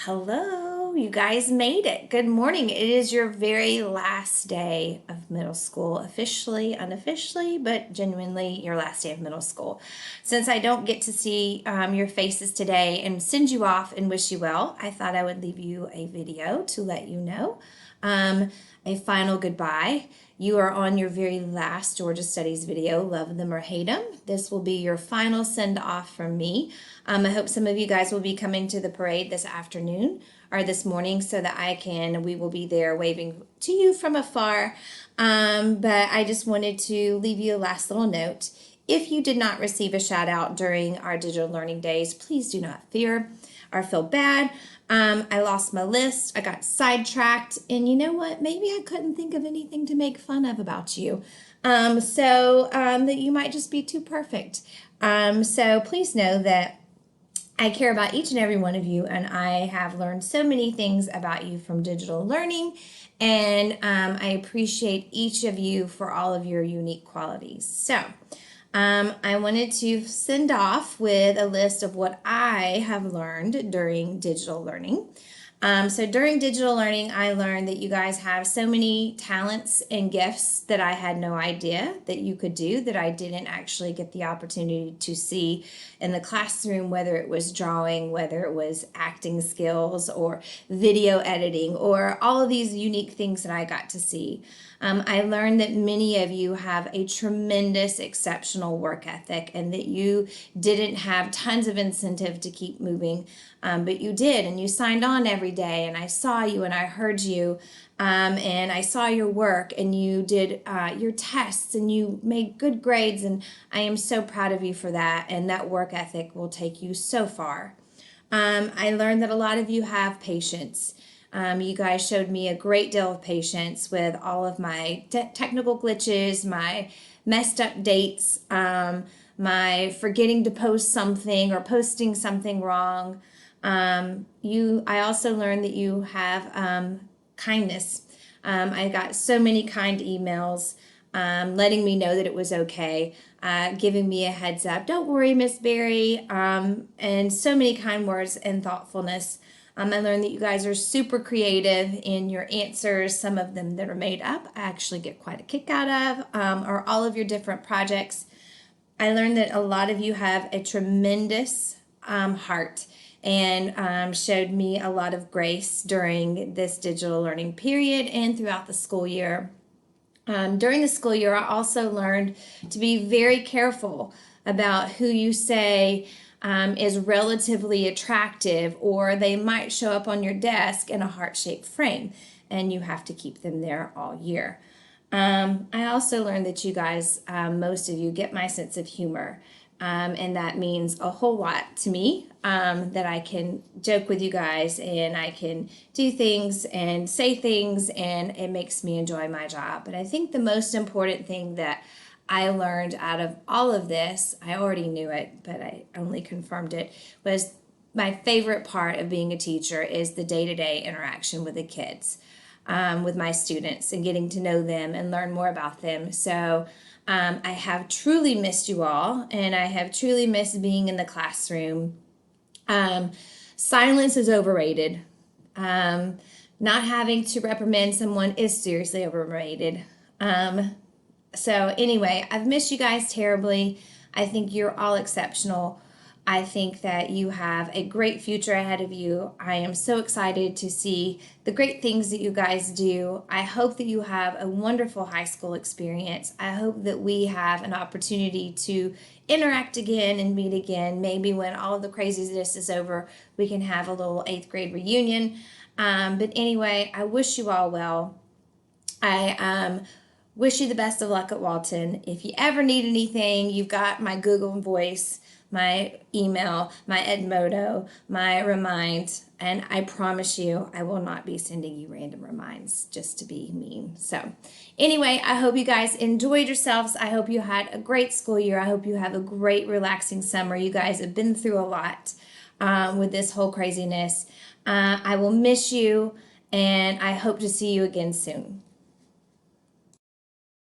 Hello, you guys made it. Good morning. It is your very last day of middle school, officially, unofficially, but genuinely your last day of middle school. Since I don't get to see your faces today and send you off and wish you well, I thought I would leave you a video to let you know a final goodbye. You are on your very last Georgia Studies video, Love Them or Hate Them. This will be your final send off from me. I hope some of you guys will be coming to the parade this afternoon or this morning so that we will be there waving to you from afar. But I just wanted to leave you a last little note. If you did not receive a shout out during our digital learning days, please do not fear or feel bad. I lost my list, I got sidetracked, and you know what? Maybe I couldn't think of anything to make fun of about you. That you might just be too perfect. So please know that I care about each and every one of you, and I have learned so many things about you from digital learning, and I appreciate each of you for all of your unique qualities. So, I wanted to send off with a list of what I have learned during digital learning. So during digital learning, I learned that you guys have so many talents and gifts that I had no idea that you could do, that I didn't actually get the opportunity to see in the classroom, whether it was drawing, whether it was acting skills or video editing, or all of these unique things that I got to see. I learned that many of you have a tremendous, exceptional work ethic, and that you didn't have tons of incentive to keep moving, but you did, and you signed on every day, and I saw you and I heard you, and I saw your work, and you did your tests, and you made good grades, and I am so proud of you for that, and that work ethic will take you so far. I learned that a lot of you have patience. You guys showed me a great deal of patience with all of my technical glitches, my messed up dates, my forgetting to post something or posting something wrong. I also learned that you have kindness. I got so many kind emails letting me know that it was okay, giving me a heads up. Don't worry, Miss Berry, and so many kind words and thoughtfulness. I learned that you guys are super creative in your answers, some of them that are made up. I actually get quite a kick out of, or all of your different projects. I learned that a lot of you have a tremendous heart, and showed me a lot of grace during this digital learning period and throughout the school year. During the school year, I also learned to be very careful about who you say is relatively attractive, or they might show up on your desk in a heart-shaped frame, and you have to keep them there all year. I also learned that you guys, most of you, get my sense of humor, and that means a whole lot to me, that I can joke with you guys, and I can do things and say things, and it makes me enjoy my job. But I think the most important thing that I learned out of all of this, I already knew it, but I only confirmed it, was my favorite part of being a teacher is the day-to-day interaction with the kids, with my students, and getting to know them and learn more about them. So I have truly missed you all, and I have truly missed being in the classroom. Silence is overrated. Not having to reprimand someone is seriously overrated. So anyway, I've missed you guys terribly. I think you're all exceptional. I think that you have a great future ahead of you. I am so excited to see the great things that you guys do. I hope that you have a wonderful high school experience. I hope that we have an opportunity to interact again and meet again. Maybe when all of the craziness is over, we can have a little 8th grade reunion. But anyway, I wish you all well. I wish you the best of luck at Walton. If you ever need anything, you've got my Google Voice, my email, my Edmodo, my Remind, and I promise you I will not be sending you random reminds just to be mean. So anyway, I hope you guys enjoyed yourselves. I hope you had a great school year. I hope you have a great relaxing summer. You guys have been through a lot with this whole craziness. I will miss you, and I hope to see you again soon.